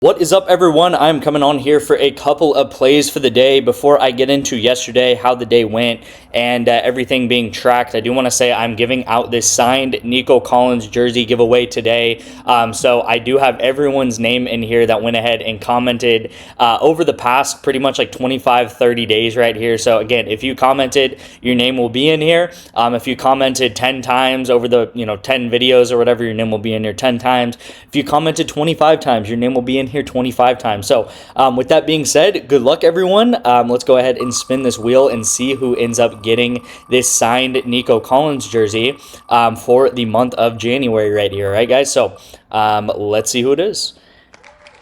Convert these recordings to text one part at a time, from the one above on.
What is up, everyone? I'm coming on here for a couple of plays for the day. Before I get into yesterday, how the day went, and everything being tracked, I do want to say I'm giving out this signed Nico Collins jersey giveaway today. So I do have everyone's name in here that went ahead and commented over the past pretty much like 25-30 days right here. So again, if you commented, your name will be in here. If you commented 10 times over the 10 videos or whatever, your name will be in here 10 times. If you commented 25 times, your name will be in here 25 times. So with that being said, good luck, everyone. Let's go ahead and spin this wheel and see who ends up getting this signed Nico Collins jersey for the month of January right here. All right, guys? So let's see who it is.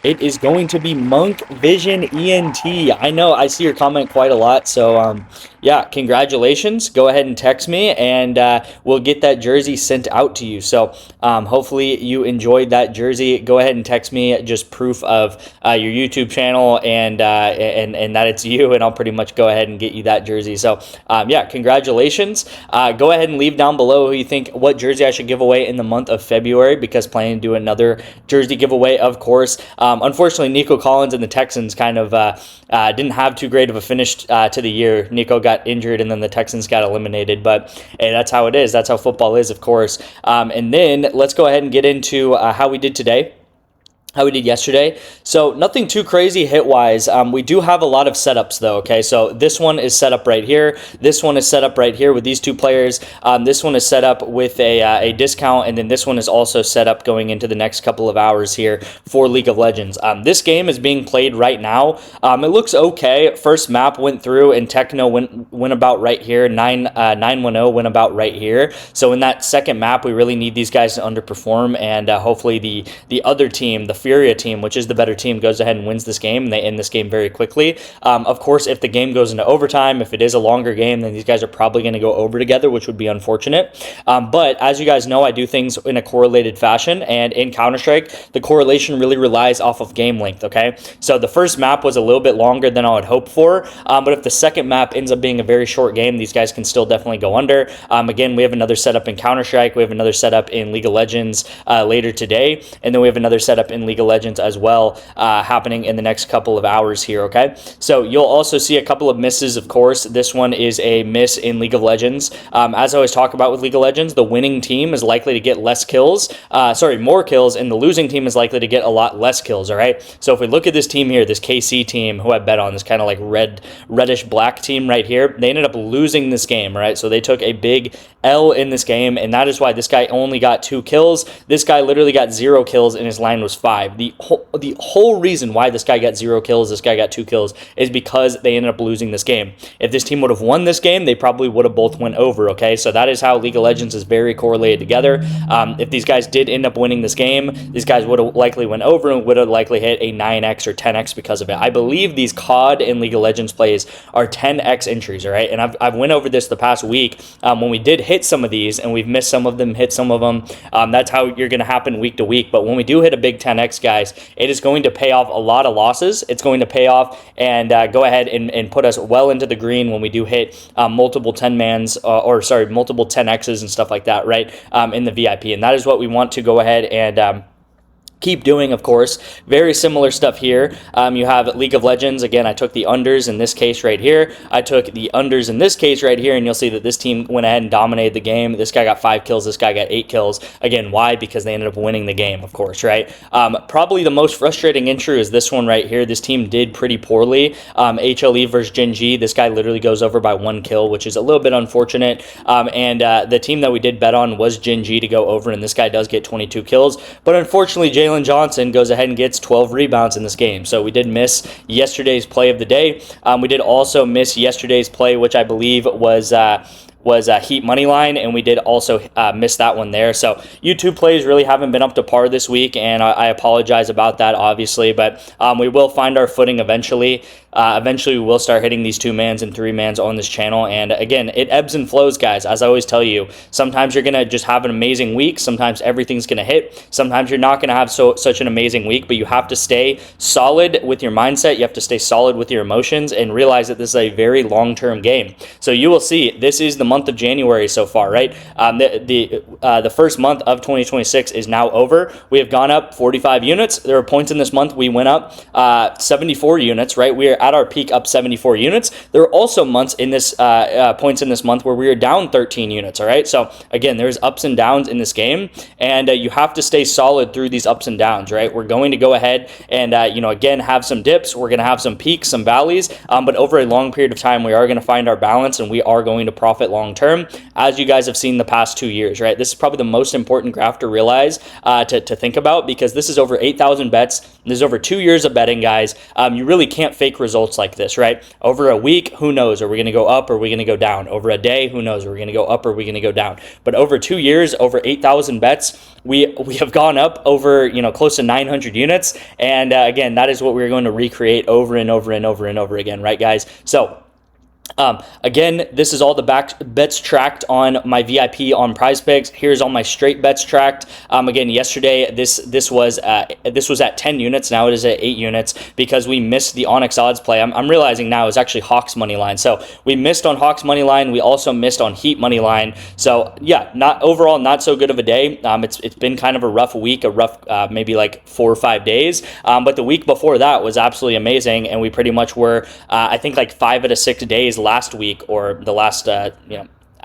It is going to be Monk Vision ENT. I know I see your comment quite a lot, so yeah, congratulations. Go ahead and text me, and we'll get that jersey sent out to you. So hopefully you enjoyed that jersey. Go ahead and text me just proof of your YouTube channel and that it's you, and I'll pretty much go ahead and get you that jersey. So yeah, congratulations. Go ahead and leave down below who you think what jersey I should give away in the month of February, because planning to do another jersey giveaway, of course. Unfortunately, Nico Collins and the Texans kind of didn't have too great of a finish to the year. Nico got injured, and then the Texans got eliminated. But hey, that's how it is. That's how football is, of course. And then let's go ahead and get into how we did today. How we did yesterday. So nothing too crazy hit-wise. We do have a lot of setups, though, okay? So this one is set up right here. This one is set up right here with these two players. This one is set up with a discount, and then this one is also set up going into the next couple of hours here for League of Legends. This game is being played right now. It looks okay. First map went through, and Techno went about right here. 910 went about right here. So in that second map, we really need these guys to underperform, and hopefully the other team, the Furia team, which is the better team, goes ahead and wins this game, and they end this game very quickly. Of course, if the game goes into overtime, if it is a longer game, then these guys are probably going to go over together, which would be unfortunate. But as you guys know, I do things in a correlated fashion, and in Counter-Strike, the correlation really relies off of game length, okay? So the first map was a little bit longer than I would hope for, but if the second map ends up being a very short game, these guys can still definitely go under. Again, we have another setup in Counter-Strike, we have another setup in League of Legends later today, and then we have another setup in League of Legends as well happening in the next couple of hours here, okay? So you'll also see a couple of misses, of course. This one is a miss in League of Legends. As I always talk about with League of Legends, the winning team is likely to get more kills, and the losing team is likely to get a lot less kills, all right? So if we look at this team here, this KC team, who I bet on, this kind of like reddish-black team right here, they ended up losing this game, all right? So they took a big L in this game, and that is why this guy only got 2 kills. This guy literally got 0 kills, and his line was 5. The whole reason why this guy got 0 kills, this guy got 2 kills, is because they ended up losing this game. If this team would have won this game, they probably would have both went over, okay? So that is how League of Legends is very correlated together. If these guys did end up winning this game, these guys would have likely went over and would have likely hit a 9x or 10x because of it. I believe these COD and League of Legends plays are 10x entries, all right? And I've went over this the past week when we did hit some of these, and we've missed some of them, hit some of them. That's how you're going to happen week to week. But when we do hit a big 10x, guys, it is going to pay off a lot of losses. It's going to pay off and go ahead and put us well into the green when we do hit multiple 10-mans, multiple 10x's and stuff like that, right, in the VIP. And that is what we want to go ahead and keep doing, of course. Very similar stuff here. You have League of Legends. Again, I took the unders in this case right here. I took the unders in this case right here, and you'll see that this team went ahead and dominated the game. This guy got 5 kills. This guy got 8 kills. Again, why? Because they ended up winning the game, of course, right? Probably the most frustrating entry is this one right here. This team did pretty poorly. HLE versus Gen G. This guy literally goes over by 1 kill, which is a little bit unfortunate. The team that we did bet on was Gen G to go over, and this guy does get 22 kills. But unfortunately, Jalen Johnson goes ahead and gets 12 rebounds in this game. So we did miss yesterday's play of the day. We did also miss yesterday's play, which I believe was Heat Moneyline, and we did also miss that one there. So YouTube plays really haven't been up to par this week, and I apologize about that, obviously, but we will find our footing eventually. Eventually, we will start hitting these 2-mans and 3-mans on this channel, and again, it ebbs and flows, guys. As I always tell you, sometimes you're going to just have an amazing week, sometimes everything's going to hit, sometimes you're not going to have such an amazing week, but you have to stay solid with your mindset, you have to stay solid with your emotions, and realize that this is a very long-term game. So you will see, this is the month of January so far, right? The first month of 2026 is now over. We have gone up 45 units. There are points in this month we went up 74 units, right? We are at our peak up 74 units. There are also months in this points in this month where we are down 13 units, all right? So again, there's ups and downs in this game, and you have to stay solid through these ups and downs, right? We're going to go ahead and, again, have some dips. We're going to have some peaks, some valleys, but over a long period of time, we are going to find our balance, and we are going to profit long term, as you guys have seen the past 2 years, right? This is probably the most important graph to realize, to think about, because this is over 8,000 bets. This is over 2 years of betting, guys. You really can't fake results like this, right? Over a week, who knows? Are we going to go up or are we going to go down? Over a day, who knows? Are we going to go up or are we going to go down? But over 2 years, over 8,000 bets, we have gone up over, close to 900 units. And again, that is what we're going to recreate over and over and over and over again, right, guys? So again, this is all the bets tracked on my VIP on PrizePicks. Here's all my straight bets tracked. Again, yesterday this was at 10 units. Now it is at 8 units because we missed the ONYX odds play. I'm realizing now it's actually Hawks money line. So we missed on Hawks money line. We also missed on Heat money line. So yeah, overall not so good of a day. It's been kind of a rough week, a rough maybe like 4 or 5 days. But the week before that was absolutely amazing, and we pretty much were I think like 5 out of 6 days last week, or the last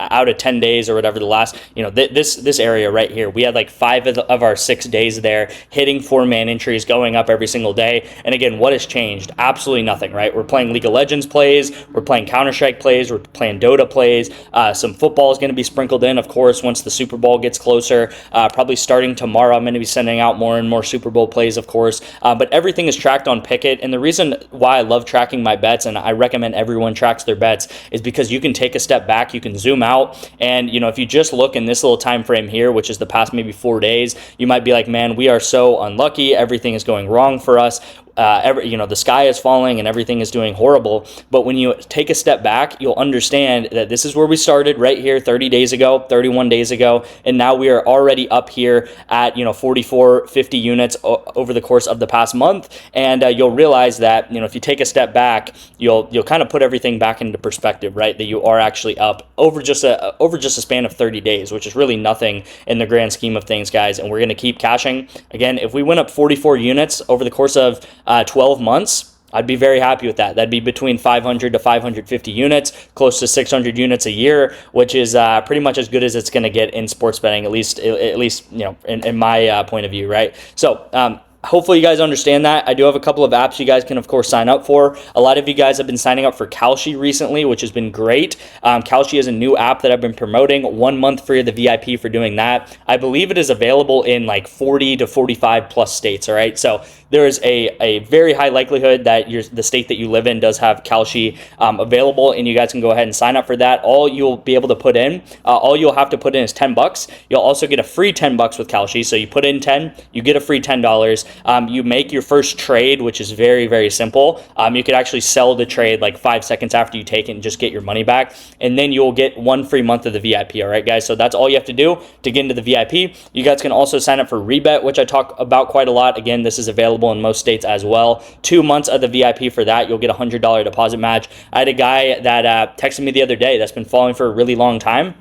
out of 10 days or whatever, the last, this area right here, we had like 5 of our 6 days there hitting 4-man entries, going up every single day. And again, what has changed? Absolutely nothing, right? We're playing League of Legends plays, we're playing Counter-Strike plays, we're playing Dota plays. Some football is going to be sprinkled in, of course, once the Super Bowl gets closer. Probably starting tomorrow, I'm going to be sending out more and more Super Bowl plays, of course. But everything is tracked on Pikkit. And the reason why I love tracking my bets, and I recommend everyone tracks their bets, is because you can take a step back, you can zoom out, and if you just look in this little time frame here, which is the past maybe 4 days, you might be like, man, we are so unlucky, everything is going wrong for us. The sky is falling and everything is doing horrible. But when you take a step back, you'll understand that this is where we started right here 30 days ago, 31 days ago, and now we are already up here at 44, 50 units over the course of the past month. And you'll realize that if you take a step back, you'll kind of put everything back into perspective, right? That you are actually up over just a span of 30 days, which is really nothing in the grand scheme of things, guys. And we're going to keep cashing. Again, if we went up 44 units over the course of 12 months, I'd be very happy with that. That'd be between 500 to 550 units, close to 600 units a year, which is pretty much as good as it's going to get in sports betting, at least in my point of view, right? So hopefully you guys understand that. I do have a couple of apps you guys can, of course, sign up for. A lot of you guys have been signing up for Kalshi recently, which has been great. Kalshi is a new app that I've been promoting. 1 month free of the VIP for doing that. I believe it is available in like 40 to 45 plus states, all right? So there is a very high likelihood that the state that you live in does have Kalshi available, and you guys can go ahead and sign up for that. All you'll be able to put in, all you'll have to put in is $10. You'll also get a free $10 with Kalshi. So you put in 10, you get a free $10. You make your first trade, which is very, very simple. You could actually sell the trade like 5 seconds after you take it and just get your money back. And then you'll get 1 free month of the VIP. All right, guys. So that's all you have to do to get into the VIP. You guys can also sign up for REBET, which I talk about quite a lot. Again, this is available in most states as well. 2 months of the VIP for that. You'll get a $100 deposit match. I had a guy that texted me the other day that's been following for a really long time.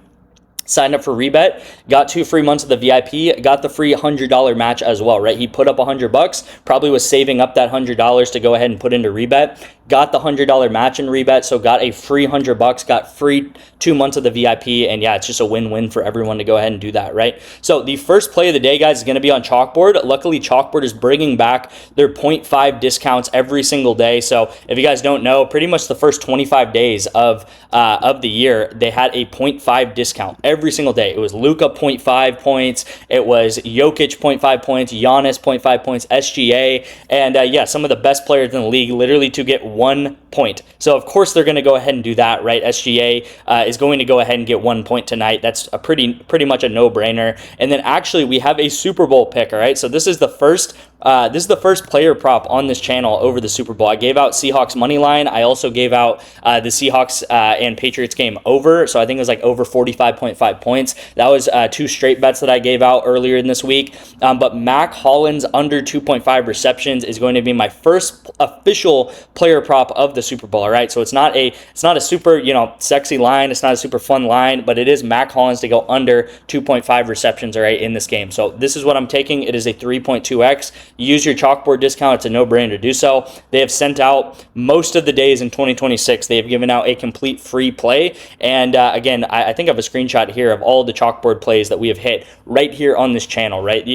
Signed up for REBET, got 2 free months of the VIP, got the free $100 match as well, right? He put up $100, probably was saving up that $100 to go ahead and put into REBET, got the $100 match in REBET, so got a free $100, got free 2 months of the VIP, and yeah, it's just a win-win for everyone to go ahead and do that, right? So the first play of the day, guys, is going to be on Chalkboard. Luckily, Chalkboard is bringing back their 0.5 discounts every single day. So if you guys don't know, pretty much the first 25 days of the year, they had a 0.5 discount every single day. It was Luka 0.5 points, it was Jokic 0.5 points, Giannis 0.5 points, SGA, and yeah, some of the best players in the league literally to get 1 point. So of course they're going to go ahead and do that, right? SGA is going to go ahead and get 1 point tonight. That's a pretty much a no-brainer. And then actually we have a Super Bowl pick, all right? So this is the first this is the first player prop on this channel over the Super Bowl. I gave out Seahawks money line. I also gave out the Seahawks and Patriots game over. So I think it was like over 45.5 points. That was 2 straight bets that I gave out earlier in this week. But Mac Hollins under 2.5 receptions is going to be my first official player prop of the Super Bowl. All right. So it's not a super, sexy line. It's not a super fun line, but it is Mac Hollins to go under 2.5 receptions, all right, in this game. So this is what I'm taking. It is a 3.2x. Use your chalkboard discount. It's a no-brainer to do so. They have sent out most of the days in 2026. They have given out a complete free play. And again, I think I have a screenshot here of all the chalkboard plays that we have hit right here on this channel, right?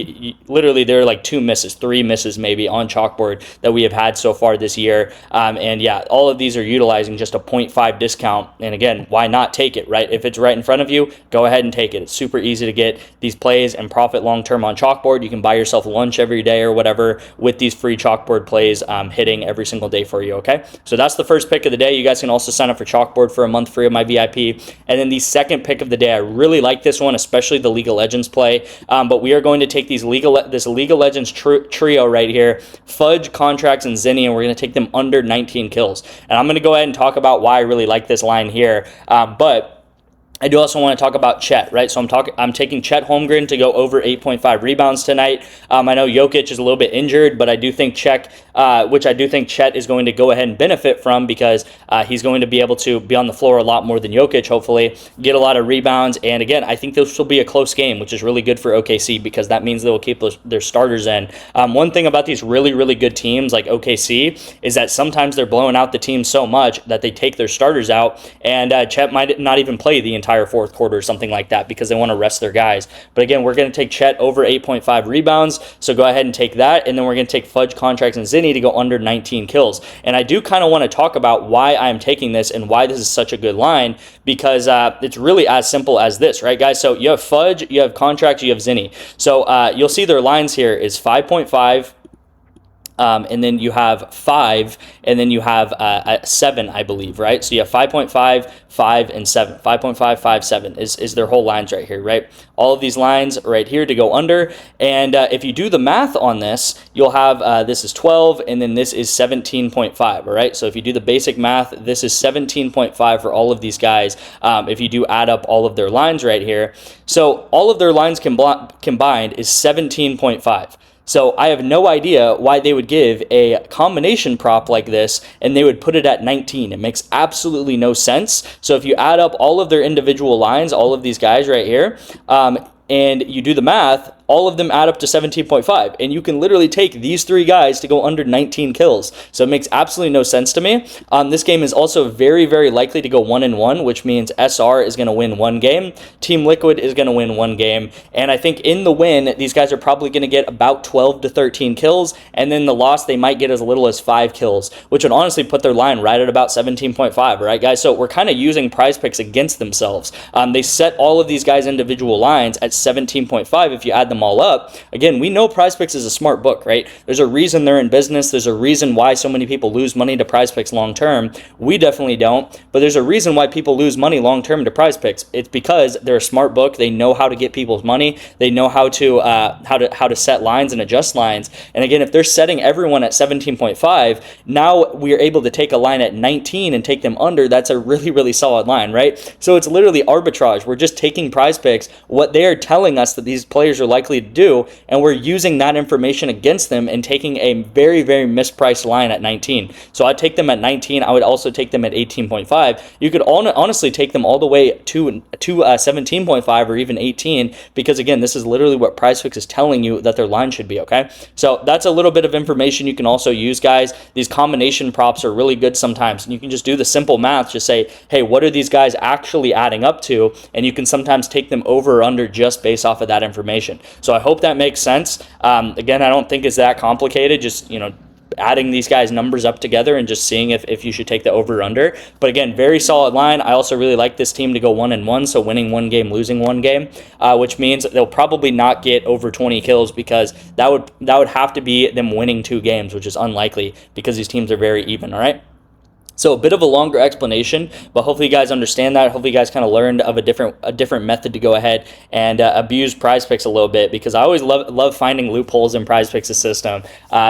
Literally, there are like 3 misses maybe on chalkboard that we have had so far this year. And yeah, all of these are utilizing just a 0.5 discount. And again, why not take it, right? If it's right in front of you, go ahead and take it. It's super easy to get these plays and profit long-term on chalkboard. You can buy yourself lunch every day or whatever with these free chalkboard plays hitting every single day for you, okay? So that's the first pick of the day. You guys can also sign up for chalkboard for a month free of my VIP. And then the second pick of the day, I really like this one, especially the League of Legends play. But we are going to take this League of Legends trio right here, Fudge, Contracts, and Zinni, and we're going to take them under 19 kills. And I'm going to go ahead and talk about why I really like this line here. But I do also want to talk about Chet, right? So I'm taking Chet Holmgren to go over 8.5 rebounds tonight. I know Jokic is a little bit injured, but I do think Chet is going to go ahead and benefit from, because he's going to be able to be on the floor a lot more than Jokic, hopefully, get a lot of rebounds. And again, I think this will be a close game, which is really good for OKC, because that means they will keep their starters in. One thing about these really, really good teams like OKC is that sometimes they're blowing out the team so much that they take their starters out, and Chet might not even play the entire fourth quarter or something like that, because they want to rest their guys. But again, we're going to take Chet over 8.5 rebounds, so go ahead and take that. And then we're going to take Fudge, Contracts, and Zinni to go under 19 kills. And I do kind of want to talk about why I'm taking this and why this is such a good line, because it's really as simple as this, right, guys? So you have Fudge, you have Contracts, you have Zinni. So you'll see their lines here is 5.5, and then you have 5, and then you have 7, I believe, right? So you have 5.5, 5, and 7. 5.5, 5, 7 is their whole lines right here, right? All of these lines right here to go under. And if you do the math on this, you'll have this is 12, and then this is 17.5, all right? So if you do the basic math, this is 17.5 for all of these guys, if you do add up all of their lines right here. So all of their lines combined is 17.5. So I have no idea why they would give a combination prop like this and they would put it at 19. It makes absolutely no sense. So if you add up all of their individual lines, all of these guys right here, and you do the math, all of them add up to 17.5, and you can literally take these 3 guys to go under 19 kills. So it makes absolutely no sense to me. This game is also very, very likely to go 1-1, which means SR is going to win 1 game. Team Liquid is going to win 1 game. And I think in the win, these guys are probably going to get about 12 to 13 kills, and then the loss, they might get as little as 5 kills, which would honestly put their line right at about 17.5, all right, guys? So we're kind of using PrizePicks against themselves. They set all of these guys' individual lines at 17.5 if you add them all up. Again, we know PrizePicks is a smart book, right? There's a reason they're in business. There's a reason why so many people lose money to PrizePicks long term. We definitely don't, but there's a reason why people lose money long term to PrizePicks. It's because they're a smart book. They know how to get people's money. They know how to set lines and adjust lines. And again, if they're setting everyone at 17.5, now we are able to take a line at 19 and take them under. That's a really, really solid line, right? So it's literally arbitrage. We're just taking PrizePicks, what they are telling us that these players are likely to do, and we're using that information against them and taking a very, very mispriced line at 19. So I'd take them at 19. I would also take them at 18.5. You could honestly take them all the way to 17.5 or even 18, because again, this is literally what PrizePicks is telling you that their line should be, okay? So that's a little bit of information you can also use, guys. These combination props are really good sometimes, and you can just do the simple math, just say, hey, what are these guys actually adding up to? And you can sometimes take them over or under just based off of that information. So I hope that makes sense. Again, I don't think it's that complicated. Just, adding these guys' numbers up together and just seeing if you should take the over or under. But again, very solid line. I also really like this team to go 1-1, so winning 1 game, losing 1 game, which means they'll probably not get over 20 kills, because that would have to be them winning 2 games, which is unlikely because these teams are very even, all right? So a bit of a longer explanation, but hopefully you guys understand that. Hopefully you guys kind of learned of a different method to go ahead and abuse PrizePicks a little bit, because I always love finding loopholes in PrizePicks' system,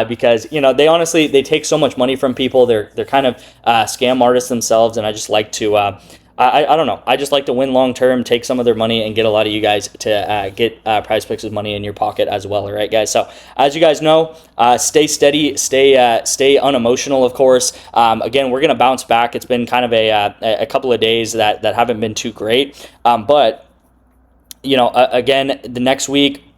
because they take so much money from people. They're kind of scam artists themselves, and I just like to. I don't know. I just like to win long term, take some of their money, and get a lot of you guys to get PrizePicks' money in your pocket as well. All right, guys. So as you guys know, stay steady, stay unemotional. Of course. Again, we're gonna bounce back. It's been kind of a couple of days that haven't been too great, but again, the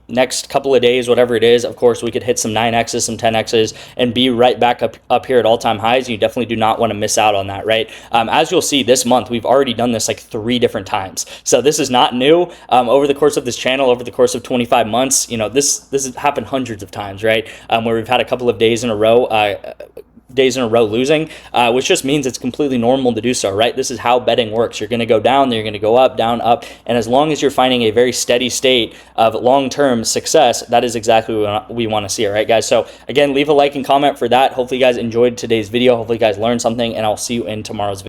next couple of days, whatever it is, of course, we could hit some 9Xs, some 10Xs, and be right back up here at all-time highs. You definitely do not want to miss out on that, right? As you'll see this month, we've already done this like 3 different times. So this is not new. Over the course of this channel, over the course of 25 months, this has happened hundreds of times, right? Where we've had a couple of days in a row losing, which just means it's completely normal to do so, right? This is how betting works. You're going to go down, then you're going to go up, down, up, and as long as you're finding a very steady state of long-term success, that is exactly what we want to see, all right, guys? So again, leave a like and comment for that. Hopefully you guys enjoyed today's video. Hopefully you guys learned something, and I'll see you in tomorrow's video.